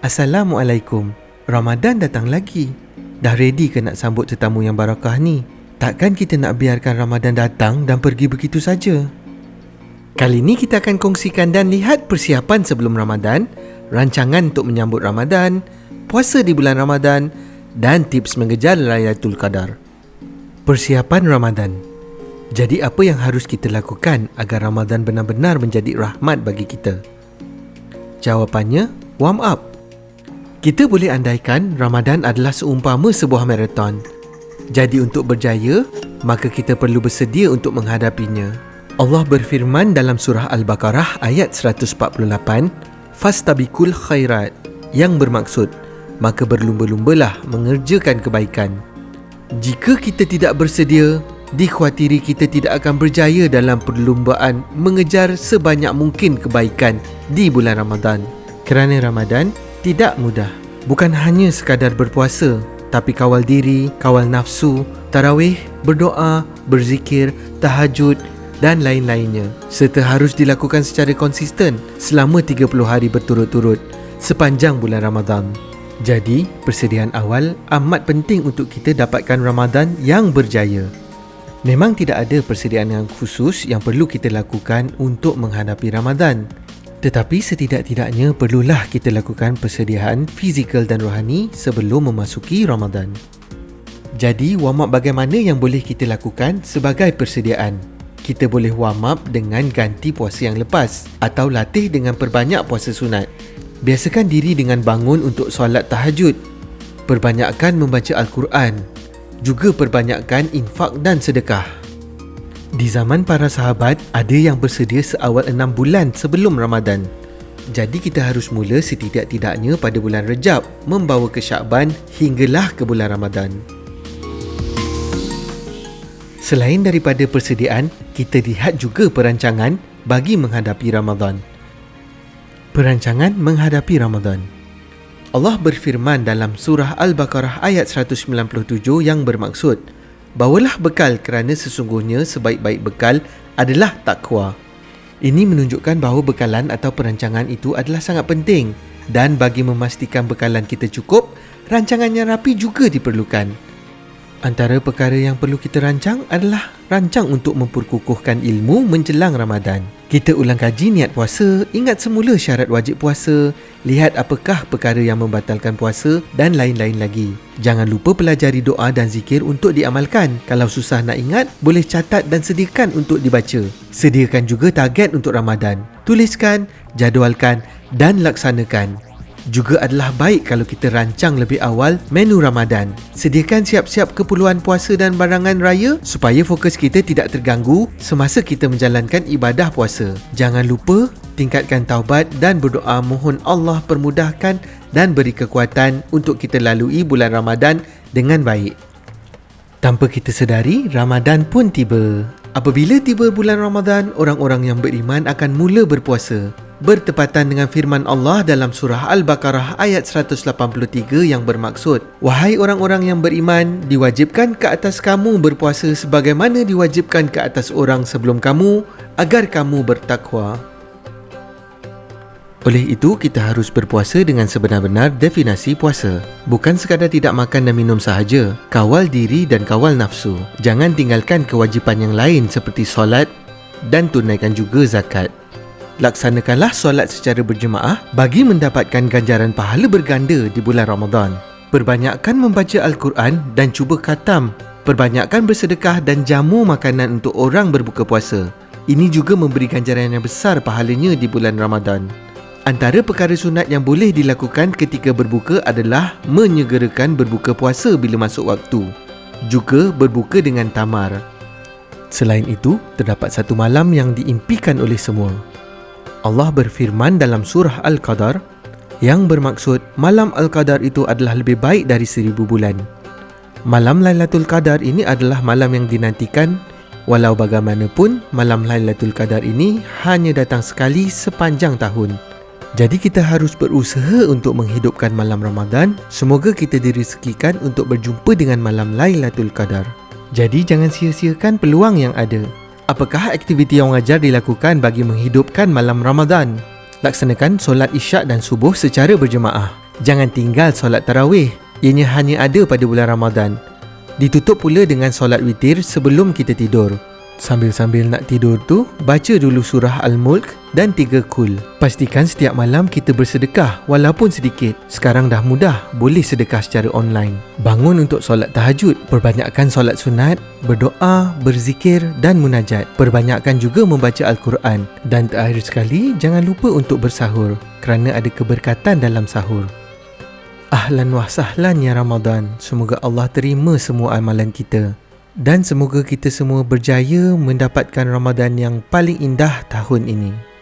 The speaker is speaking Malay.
Assalamualaikum. Ramadan datang lagi. Dah ready ke nak sambut tetamu yang barakah ni? Takkan kita nak biarkan Ramadan datang dan pergi begitu saja? Kali ni kita akan kongsikan dan lihat persiapan sebelum Ramadan, rancangan untuk menyambut Ramadan, puasa di bulan Ramadan dan tips mengejar Lailatul Qadar. Persiapan Ramadan. Jadi apa yang harus kita lakukan agar Ramadan benar-benar menjadi rahmat bagi kita? Jawapannya, warm up. Kita boleh andaikan Ramadan adalah seumpama sebuah marathon. Jadi untuk berjaya, maka kita perlu bersedia untuk menghadapinya. Allah berfirman dalam surah Al-Baqarah ayat 148, "Fastabikul khairat", yang bermaksud, maka berlumba-lumbalah mengerjakan kebaikan. Jika kita tidak bersedia, dikhawatiri kita tidak akan berjaya dalam perlumbaan mengejar sebanyak mungkin kebaikan di bulan Ramadan. Kerana Ramadan tidak mudah. Bukan hanya sekadar berpuasa, tapi kawal diri, kawal nafsu, tarawih, berdoa, berzikir, tahajud dan lain-lainnya. Serta harus dilakukan secara konsisten selama 30 hari berturut-turut sepanjang bulan Ramadan. Jadi, persediaan awal amat penting untuk kita dapatkan Ramadan yang berjaya. Memang tidak ada persediaan yang khusus yang perlu kita lakukan untuk menghadapi Ramadan. Tetapi setidak-tidaknya perlulah kita lakukan persediaan fizikal dan rohani sebelum memasuki Ramadan. Jadi, warm up bagaimana yang boleh kita lakukan sebagai persediaan? Kita boleh warm up dengan ganti puasa yang lepas atau latih dengan perbanyak puasa sunat. Biasakan diri dengan bangun untuk solat tahajud. Perbanyakkan membaca Al-Quran. Juga perbanyakkan infak dan sedekah. Di zaman para sahabat, ada yang bersedia seawal 6 bulan sebelum Ramadan. Jadi kita harus mula setidak-tidaknya pada bulan Rejab, membawa ke Syakban hinggalah ke bulan Ramadan. Selain daripada persediaan, kita lihat juga perancangan bagi menghadapi Ramadan. Perancangan menghadapi Ramadan. Allah berfirman dalam surah Al-Baqarah ayat 197 yang bermaksud, "Bawalah bekal kerana sesungguhnya sebaik-baik bekal adalah takwa." Ini menunjukkan bahawa bekalan atau perancangan itu adalah sangat penting, dan bagi memastikan bekalan kita cukup, rancangan yang rapi juga diperlukan. Antara perkara yang perlu kita rancang adalah rancang untuk memperkukuhkan ilmu menjelang Ramadan. Kita ulang kaji niat puasa, ingat semula syarat wajib puasa, lihat apakah perkara yang membatalkan puasa dan lain-lain lagi. Jangan lupa pelajari doa dan zikir untuk diamalkan. Kalau susah nak ingat, boleh catat dan sediakan untuk dibaca. Sediakan juga target untuk Ramadan. Tuliskan, jadualkan dan laksanakan. Juga adalah baik kalau kita rancang lebih awal menu Ramadan. Sediakan siap-siap keperluan puasa dan barangan raya supaya fokus kita tidak terganggu semasa kita menjalankan ibadah puasa. Jangan lupa tingkatkan taubat dan berdoa mohon Allah permudahkan dan beri kekuatan untuk kita lalui bulan Ramadan dengan baik. Tanpa kita sedari, Ramadan pun tiba. Apabila tiba bulan Ramadan, orang-orang yang beriman akan mula berpuasa. Bertepatan dengan firman Allah dalam surah Al-Baqarah ayat 183 yang bermaksud, "Wahai orang-orang yang beriman, diwajibkan ke atas kamu berpuasa sebagaimana diwajibkan ke atas orang sebelum kamu, agar kamu bertakwa." Oleh itu, kita harus berpuasa dengan sebenar-benar definisi puasa. Bukan sekadar tidak makan dan minum sahaja. Kawal diri dan kawal nafsu. Jangan tinggalkan kewajipan yang lain seperti solat dan tunaikan juga zakat. Laksanakanlah solat secara berjemaah bagi mendapatkan ganjaran pahala berganda di bulan Ramadan. Perbanyakkan membaca Al-Quran dan cuba khatam. Perbanyakkan bersedekah dan jamu makanan untuk orang berbuka puasa. Ini juga memberi ganjaran yang besar pahalanya di bulan Ramadan. Antara perkara sunat yang boleh dilakukan ketika berbuka adalah menyegerakan berbuka puasa bila masuk waktu. Juga berbuka dengan tamar. Selain itu, terdapat satu malam yang diimpikan oleh semua. Allah berfirman dalam surah Al-Qadar yang bermaksud malam Al-Qadar itu adalah lebih baik dari 1000 bulan. Malam Lailatul Qadar ini adalah malam yang dinantikan. Walau bagaimanapun, malam Lailatul Qadar ini hanya datang sekali sepanjang tahun. Jadi kita harus berusaha untuk menghidupkan malam Ramadan. Semoga kita direzekikan untuk berjumpa dengan malam Lailatul Qadar. Jadi jangan sia-siakan peluang yang ada. Apakah aktiviti yang wajar dilakukan bagi menghidupkan malam Ramadan? Laksanakan solat isyak dan subuh secara berjemaah. Jangan tinggal solat tarawih. Ianya hanya ada pada bulan Ramadan. Ditutup pula dengan solat witir sebelum kita tidur. Sambil-sambil nak tidur tu, baca dulu surah Al-Mulk dan 3 Qul. Pastikan setiap malam kita bersedekah walaupun sedikit. Sekarang dah mudah, boleh sedekah secara online. Bangun untuk solat tahajud, perbanyakkan solat sunat, berdoa, berzikir dan munajat. Perbanyakkan juga membaca Al-Quran. Dan terakhir sekali, jangan lupa untuk bersahur kerana ada keberkatan dalam sahur. Ahlan wa sahlan ya Ramadan. Semoga Allah terima semua amalan kita. Dan semoga kita semua berjaya mendapatkan Ramadan yang paling indah tahun ini.